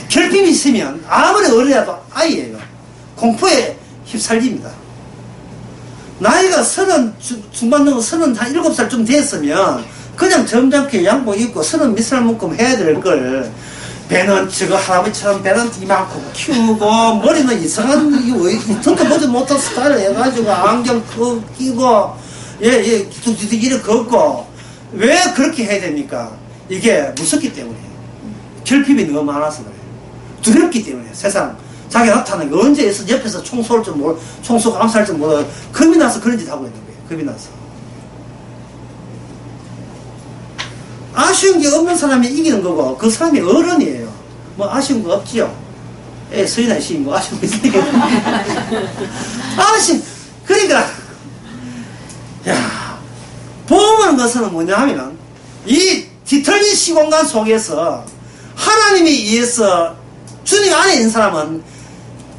결핍이 있으면 아무리 어른이라도 아이예요. 공포에 휩쓸립니다. 나이가 중반 넘어 37살쯤 됐으면 그냥 점잖게 양복 입고 30 몇 살 묶음 해야 될 걸, 배는 저거 할아버지처럼 배는 이만큼 키우고 머리는 이상한 듣도 보지 못한 스타일을 해가지고 안경 끼고 이렇게 걷고, 왜 그렇게 해야 됩니까? 이게 무섭기 때문에, 결핍이 너무 많아서 그래요. 두렵기 때문에. 세상 자기 나타나는 게 언제 옆에서 총 쏠 줄 모르고 총 쏘고 암살할 줄 모르고 겁이 나서 그런 짓 하고 있는 거예요. 겁이 나서. 아쉬운 게 없는 사람이 이기는 거고, 그 사람이 어른이에요. 뭐 아쉬운 거 없지요? 서인아 씨 뭐 아쉬운 거 있으니까. 그러니까 보험하는 것은 뭐냐 하면, 이 뒤틀린 시공간 속에서 하나님에 의해서 주님 안에 있는 사람은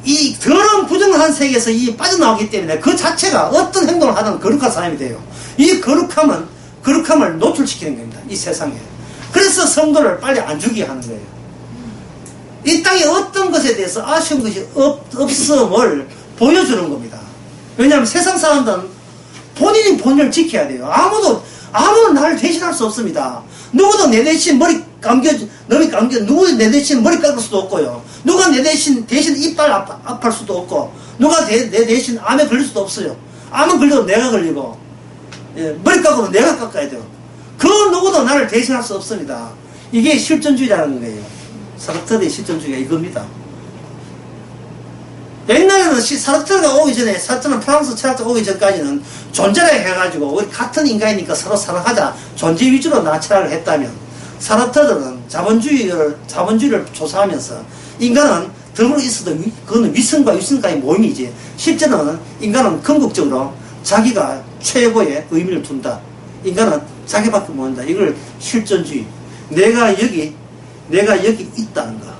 이 더러운 부정한 세계에서 빠져나오기 때문에 그 자체가 어떤 행동을 하든 거룩한 사람이 돼요. 이 거룩함을 노출시키는 겁니다. 이 세상에. 그래서 성도를 빨리 안 죽이게 하는 거예요. 이 땅에 어떤 것에 대해서 아쉬운 것이 없음을 보여주는 겁니다. 왜냐하면 세상 사람들은 본인이 본인을 지켜야 돼요. 아무도 나를 대신할 수 없습니다. 누구도 내 대신 누구 내 대신 머리 깎을 수도 없고요. 누가 내 대신 이빨 아플 수도 없고, 누가 내 대신 암에 걸릴 수도 없어요. 암은 걸려도 내가 걸리고, 머리 깎으면 내가 깎아야 돼요. 그 누구도 나를 대신할 수 없습니다. 이게 실존주의라는 거예요. 사르트르의 실존주의가 이겁니다. 옛날에는 사르트르가 오기 전에, 사르트르는 프랑스 철학자 오기 전까지는 존재라 해가지고 우리 같은 인간이니까 서로 사랑하자, 존재 위주로 철학을 했다면, 사르트르는 자본주의를 조사하면서 인간은 더불어 있어도 그거는 위선과 위선과의 모임이지, 실제로는 인간은 궁극적으로 자기가 최고의 의미를 둔다. 인간은 자기밖에 모른다. 이걸 실존주의. 내가 여기 있다는 거.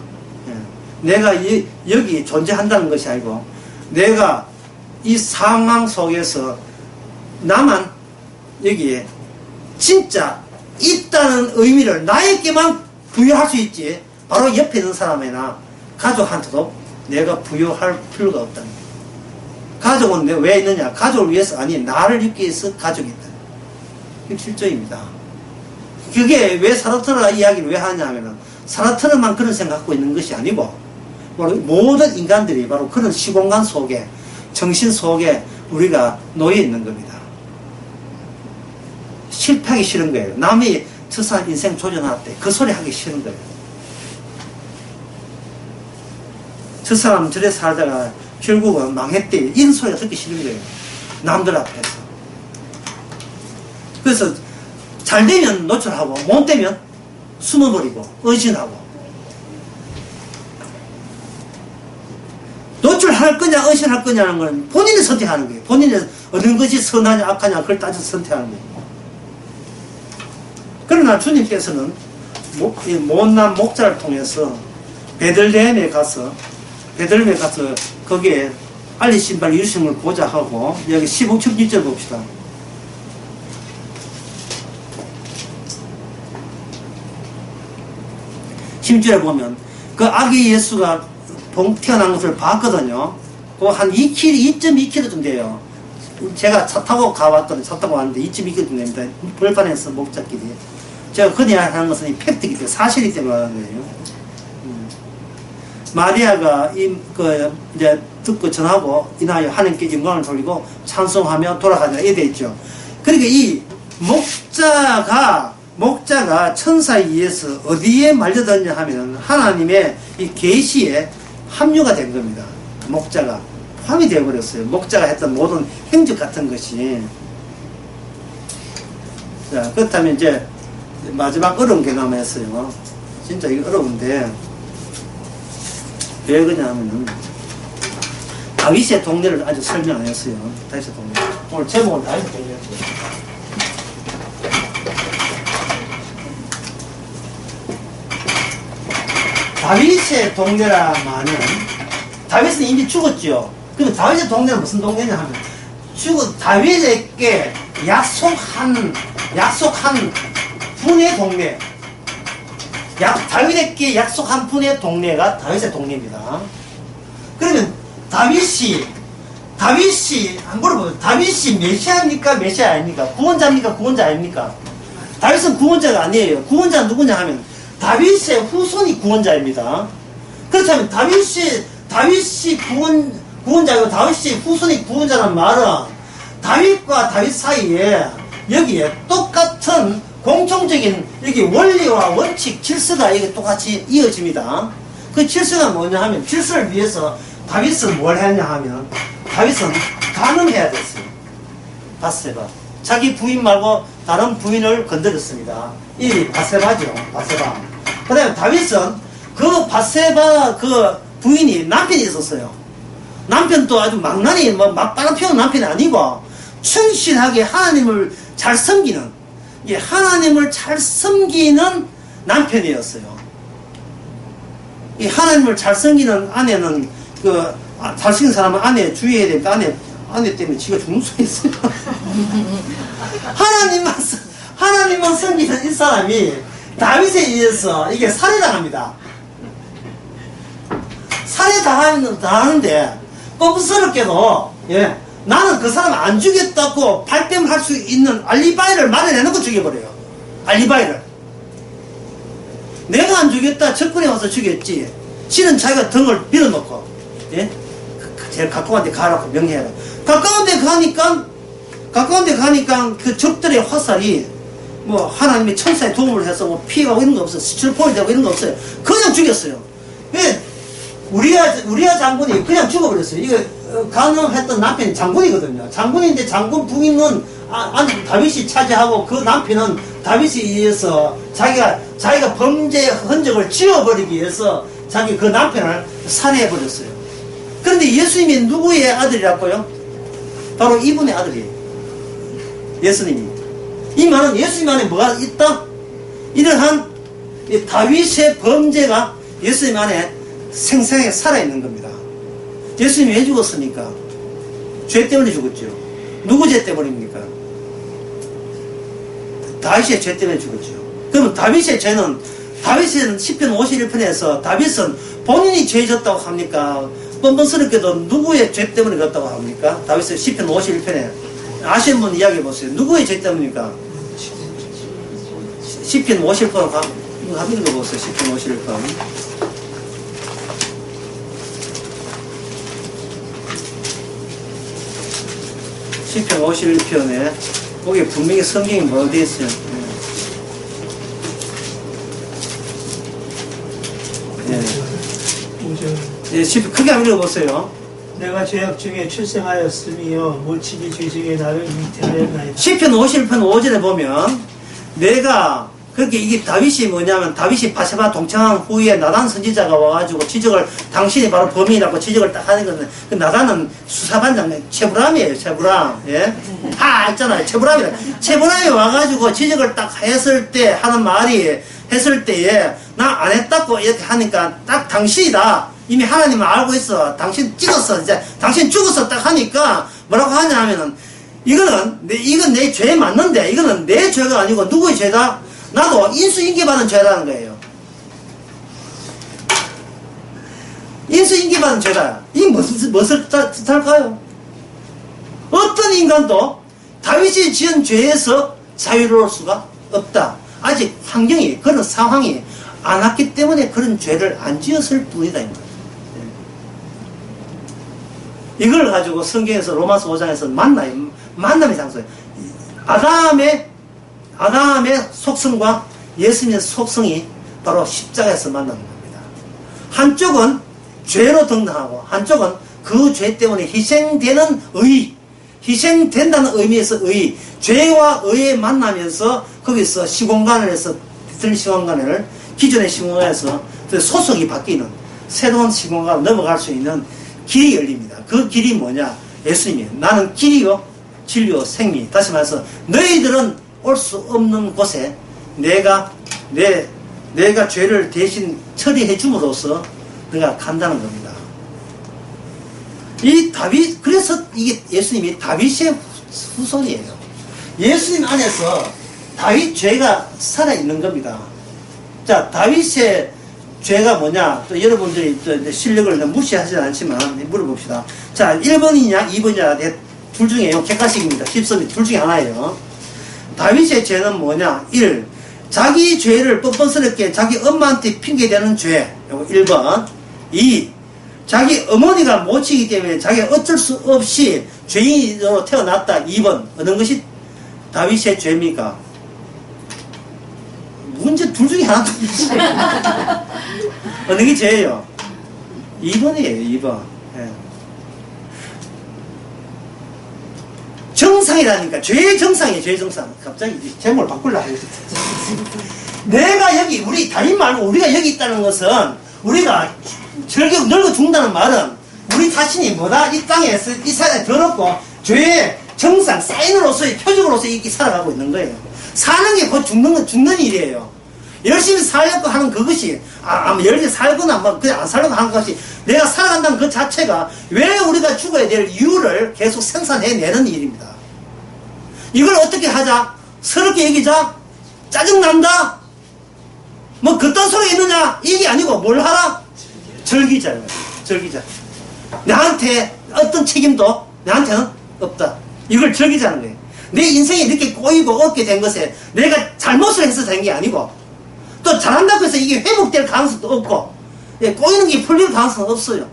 내가 여기 존재한다는 것이 아니고, 내가 이 상황 속에서 나만 여기에 진짜 있다는 의미를 나에게만 부여할 수 있지, 바로 옆에 있는 사람이나 가족한테도 내가 부여할 필요가 없다는 거예요. 가족은 왜 있느냐? 가족을 위해서 아니, 나를 입기 위해서 가족이 있다. 그게 실존입니다. 그게 왜 사르트르가 이야기를 왜 하냐면은, 사르트르만 그런 생각 갖고 있는 것이 아니고, 바로 모든 인간들이 바로 그런 시공간 속에, 정신 속에 우리가 놓여 있는 겁니다. 실패하기 싫은 거예요. 남이 저 사람 인생 조져놨대. 그 소리 하기 싫은 거예요. 저 사람 저래 살다가 결국은 망했대. 이런 소리가 듣기 싫은 거예요. 남들 앞에서. 그래서 잘 되면 노출하고 못 되면 숨어버리고 의심하고. 노출할 거냐 의심할 거냐는 건 본인이 선택하는 거예요. 본인이 어느 것이 선하냐 악하냐 그걸 따져서 선택하는 거예요. 그러나 주님께서는 못난 목자를 통해서 베들레헴에 가서 거기에 알리 신발 유심을 보자 하고, 여기 16절 봅시다. 심지어 보면 그 아기 예수가 태어난 것을 봤거든요. 그 한 2.2km 좀 돼요. 제가 차 타고 가봤더니 차 타고 왔는데 2.2km 좀 됩니다. 벌판에서 목자길이. 제가 그냥 하는 것은 이 팩트이기 때문에 사실이기 때문에 하는 거예요. 마리아가 이제 듣고 전하고 인하여 하나님께 영광을 돌리고 찬송하며 돌아가자 이래 돼 있죠. 그러니까 이 목자가 천사에 의해서 어디에 말려졌냐 하면 하나님의 이 계시에 합류가 된 겁니다. 목자가 포함이 되어버렸어요. 목자가 했던 모든 행적 같은 것이. 자, 그렇다면 이제 마지막 어려운 게 남아있어요. 진짜 이거 어려운데 왜 그러냐 하면은 다윗의 동네를 아주 설명 안 했어요. 다윗의 동네. 오늘 제목은 다윗의 동네였어요. 다윗의 동네라마는 다윗은 이미 죽었죠. 그럼 다윗의 동네는 무슨 동네냐 하면 다윗에게 약속한 분의 동네. 다윗에게 약속한 분의 동네가 다윗의 동네입니다. 그러면 다윗이 한번 물어보면 다윗이 메시아입니까? 메시아 아닙니까? 구원자입니까? 구원자 아닙니까? 다윗은 구원자가 아니에요. 구원자는 누구냐 하면 다윗의 후손이 구원자입니다. 그렇다면 다윗이 구원자이고 다윗이 후손이 구원자라는 말은 다윗과 다윗 사이에 여기에 똑같은 공통적인 여기 원리와 원칙, 질서가 이게 똑같이 이어집니다. 그 질서가 뭐냐 하면 질서를 위해서 다윗은 뭘 했냐 하면 다윗은 간음해야 됐어요. 바세바. 자기 부인 말고 다른 부인을 건드렸습니다. 이 바세바죠. 바세바. 그 다음에 다윗은 그 바세바 그 부인이 남편이 있었어요. 남편도 아주 망나니 막 빨아피우는 남편이 아니고 충실하게 하나님을 잘 섬기는 하나님을 잘 섬기는 남편이었어요. 이 하나님을 잘 섬기는 아내는 잘 섬기는 사람은 아내 주의해야 됩니다. 아내 때문에 지가 죽는 수 있어요. 하나님만 섬기는 이 사람이 다윗에 의해서 이게 살해당합니다. 살해당하는데 꼼수럽게도 나는 그 사람 안 죽였다고 발뺌할 수 있는 알리바이를 마련해놓고 죽여버려요. 알리바이를. 내가 안 죽였다 적군에 와서 죽였지. 씨는 자기가 등을 빌어놓고 제일 가까운 데 가라고 명령해라. 가까운 데 가니까 그 적들의 화살이 뭐 하나님의 천사의 도움을 해서 뭐 피해가고 이런 거 없어요. 수출포이 되고 이런 거 없어요. 그냥 죽였어요. 왜? 우리아 장군이 그냥 죽어버렸어요. 이거 간음했던 남편이 장군이거든요. 장군인데 장군 부인은 다윗이 차지하고 그 남편은 다윗에 의해서 자기가 범죄 흔적을 지워버리기 위해서 자기 그 남편을 살해해버렸어요. 그런데 예수님이 누구의 아들이라고요? 바로 이분의 아들이에요. 예수님이. 이 말은 예수님 안에 뭐가 있다? 이러한 다윗의 범죄가 예수님 안에 생생하게 살아있는 겁니다. 예수님이 왜 죽었습니까? 죄 때문에 죽었죠. 누구 죄 때문입니까? 다윗의 죄 때문에 죽었죠. 그러면 다윗의 죄는 시편 51편에서 다윗은 본인이 죄 졌다고 합니까? 뻔뻔스럽게도 누구의 죄 때문에 그렇다고 합니까? 다윗의 시편 51편에 아시는 분 이야기해 보세요. 누구의 죄 때문입니까? 시편 51편 한번 읽어보세요. 시편 51편. 시편 51편에 거기에 분명히 성경이 뭐라고 되어 있어요. 시편 크게 한번 읽어보세요. 내가 죄악 중에 출생하였으며 모친이 죄 중에 나를 잉태하였나이다. 시편 51편 5절에 보면 내가 그렇게 이게 다윗이 뭐냐면 다윗이 바세바 동창한 후에 나단 선지자가 와가지고 지적을 당신이 바로 범인이라고 지적을 딱 하는 건데 그 나단은 수사반장 체브람이에요. 체브람. 예? 있잖아요. 체브람이라. 체브람이 와가지고 지적을 딱 했을 때 하는 말이 했을 때에 나 안 했다고 이렇게 하니까 딱 당신이다. 이미 하나님은 알고 있어. 당신 찍었어. 이제 당신 죽었어. 딱 하니까 뭐라고 하냐 하면은 이건 내 죄 맞는데 이거는 내 죄가 아니고 누구의 죄다? 나도 인수인계받은 죄라는 거예요. 인수인계받은 죄다. 이게 무엇을 뜻할까요? 어떤 인간도 다윗이 지은 죄에서 자유로울 수가 없다. 아직 환경이, 그런 상황이 안 왔기 때문에 그런 죄를 안 지었을 뿐이다. 이걸 가지고 성경에서 로마서 5장에서 만남의 장소예요. 아담의 속성과 예수님의 속성이 바로 십자가에서 만나는 겁니다. 한쪽은 죄로 등등하고 한쪽은 그 죄 때문에 희생되는 의, 희생된다는 의미에서 의, 죄와 의에 만나면서 거기서 시공간에서 비틀린 시공간을 기존의 시공간에서 소속이 바뀌는 새로운 시공간으로 넘어갈 수 있는 길이 열립니다. 그 길이 뭐냐? 예수님이에요. 나는 길이요 진리요 생미. 다시 말해서 너희들은 올 수 없는 곳에 내가 죄를 대신 처리해 줌으로써 내가 간다는 겁니다. 이 다윗, 그래서 이게 예수님이 다윗의 후손이에요. 예수님 안에서 다윗 죄가 살아있는 겁니다. 자, 다윗의 죄가 뭐냐? 또 여러분들이 또 실력을 무시하지 않지만 물어봅시다. 자, 1번이냐 2번이냐 둘 중에요. 객관식입니다. 십선이 둘 중에 하나예요. 다윗의 죄는 뭐냐? 1. 자기 죄를 뻔뻔스럽게 자기 엄마한테 핑계대는 죄. 요거 1번. 2. 자기 어머니가 모치기 때문에 자기가 어쩔 수 없이 죄인으로 태어났다. 2번. 어느 것이 다윗의 죄입니까? 문제 둘 중에 하나도 없어요. 어느 게 죄예요? 2번이에요. 2번. 예. 정상이라니까. 죄의 정상이에요. 죄의 정상. 갑자기 제목을 바꾸려고 해요. 내가 여기, 우리 다윗 말고 우리가 여기 있다는 것은 우리가 절격 늙어 죽는다는 말은 우리 자신이 뭐다? 이 땅에서 이 세상에 더럽고 죄의 정상, 사인으로서의 표적으로서 이렇게 살아가고 있는 거예요. 사는 게 곧 죽는 일이에요. 열심히 살려고 하는 그것이, 열심히 살거나 뭐 그냥 안 살려고 하는 것이 내가 살아간다는 그 자체가 왜 우리가 죽어야 될 이유를 계속 생산해내는 일입니다. 이걸 어떻게 하자? 서럽게 여기자? 짜증난다? 뭐 그딴 소리 있느냐? 이게 아니고 뭘 하라? 즐기자. 즐기자. 나한테 어떤 책임도 나한테는 없다. 이걸 즐기자는 거예요. 내 인생이 이렇게 꼬이고 얻게 된 것에 내가 잘못을 해서 된 게 아니고 또 잘한다고 해서 이게 회복될 가능성도 없고 꼬이는 게 풀릴 가능성은 없어요.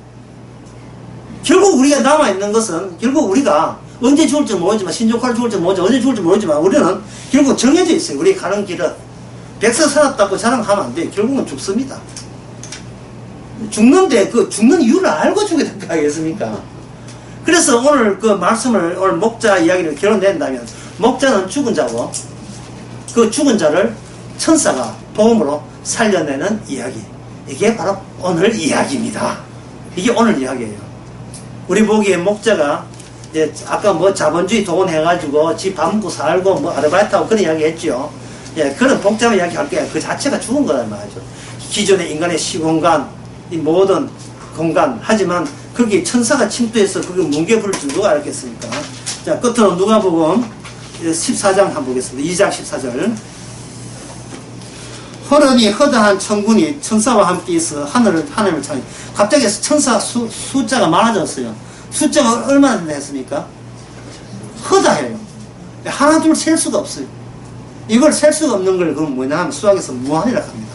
결국 우리가 남아있는 것은 결국 우리가 언제 죽을지 모르지만 신족할 죽을지 모르지만 언제 죽을지 모르지만 우리는 결국 정해져 있어요. 우리 가는 길은 백서 살았다고 자랑하면 안 돼요. 결국은 죽습니다. 죽는데 그 죽는 이유를 알고 죽게 될 거 아니겠습니까? 그래서 오늘 그 말씀을 오늘 목자 이야기를 결론낸다면 목자는 죽은 자고 그 죽은 자를 천사가 복음으로 살려내는 이야기. 이게 바로 오늘 이야기입니다. 이게 오늘 이야기예요. 우리 보기에 목자가 이제 아까 뭐 자본주의 동원해가지고 집 밥 먹고 살고 뭐 아르바이트하고 그런 이야기 했죠. 예, 그런 복잡한 이야기 할 게 그 자체가 죽은 거란 말이죠. 기존의 인간의 시공간, 이 모든 공간. 하지만 거기 천사가 침투해서 그게 뭉개불을 줄 누가 알겠습니까? 자, 끝으로 누가복음 14장 한번 보겠습니다. 2장 14절. 허름이 허다한 천군이 천사와 함께 있어 하늘을 찾니. 갑자기 천사 숫자가 많아졌어요. 숫자가 얼마나 됐습니까? 허다해요. 하나 둘 셀 수가 없어요. 이걸 셀 수가 없는 걸 그건 뭐냐 하면 수학에서 무한이라고 합니다.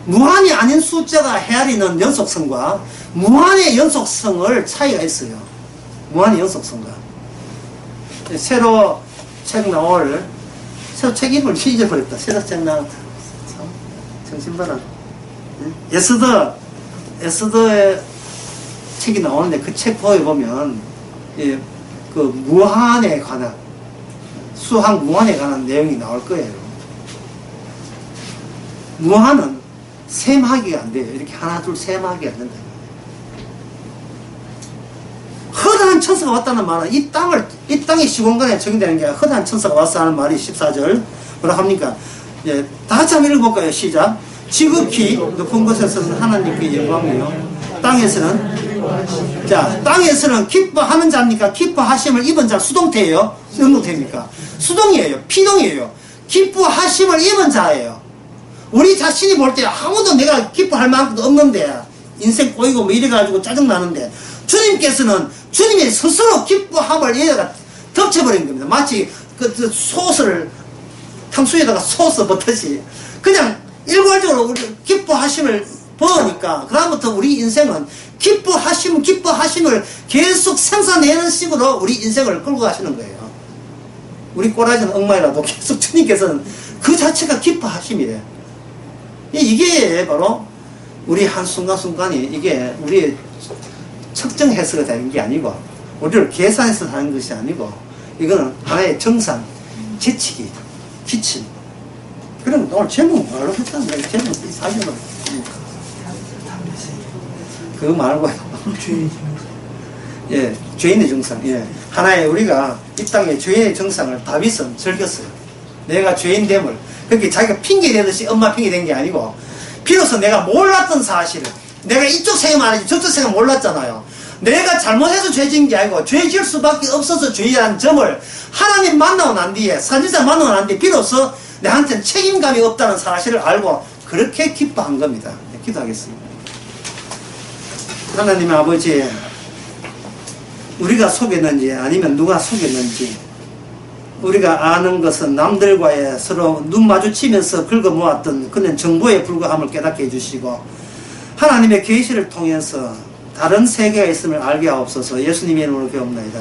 무한이 아닌 숫자가 헤아리는 연속성과 무한의 연속성을 차이가 있어요. 무한의 연속성과. 새로 책 나올, 새로 책 이름을 잊어버렸다. 새로 책 나올, 참, 정신바라. 에스더의 책이 나오는데 그 책 보여보면, 예, 그 무한에 관한, 수학 무한에 관한 내용이 나올 거예요. 무한은 셈하기가 안 돼요. 이렇게 하나, 둘, 셈하기가 안 된다. 허다한 천사가 왔다는 말은 이 땅의 시공간에 적용되는 게 아니라 허다한 천사가 왔어 하는 말이 14절. 뭐라 합니까? 예, 다 같이 한번 읽어볼까요? 시작. 지극히 높은 곳에서는 하나님께 영광이요. 땅에서는 기뻐하는 자입니까? 기뻐하심을 입은 자 수동태예요? 능동태입니까? 수동이에요. 피동이에요. 기뻐하심을 입은 자예요. 우리 자신이 볼 때 아무도 내가 기뻐할 만큼도 없는데 인생 꼬이고 뭐 이래가지고 짜증나는데 주님께서는 주님이 스스로 기뻐함을 얘가 덮쳐버린 겁니다. 마치 그 소스를 탕수에다가 소스 버터지 그냥 일괄적으로 우리 기뻐하심을 버으니까 그다음부터 우리 인생은 기뻐하심을 계속 생산해내는 식으로 우리 인생을 끌고 가시는 거예요. 우리 꼬라지는 엉망이라도 계속 주님께서는 그 자체가 기뻐하심이래요. 이게 바로 우리 한순간순간이 이게 우리의 측정해서가 되는 게 아니고 우리를 계산해서 하는 것이 아니고 이거는 하나의 정상, 지치기, 기침. 그럼 오늘 제목 말로 했잖아요. 제목 사진으로. 그거 말고요. 예, 죄인의 정상. 예. 하나의 우리가 이 땅에 죄인의 정상을 다윗은 즐겼어요. 내가 죄인됨을. 그렇게 자기가 핑계 대듯이 엄마 핑계 댄 게 아니고 비로소 내가 몰랐던 사실을 내가 이쪽 생각 안 하지 저쪽 생각 몰랐잖아요. 내가 잘못해서 죄 지은 게 아니고 죄 지을 수밖에 없어서 죄라는 점을 하나님 만나고 난 뒤에 선지자 만나고 난 뒤에 비로소 내한테는 책임감이 없다는 사실을 알고 그렇게 기뻐한 겁니다. 네, 기도하겠습니다. 하나님 아버지, 우리가 속였는지 아니면 누가 속였는지 우리가 아는 것은 남들과의 서로 눈 마주치면서 긁어모았던 그런 정보에 불과함을 깨닫게 해주시고 하나님의 계시를 통해서 다른 세계가 있음을 알게 하옵소서. 예수님의 이름으로 배웁나이다.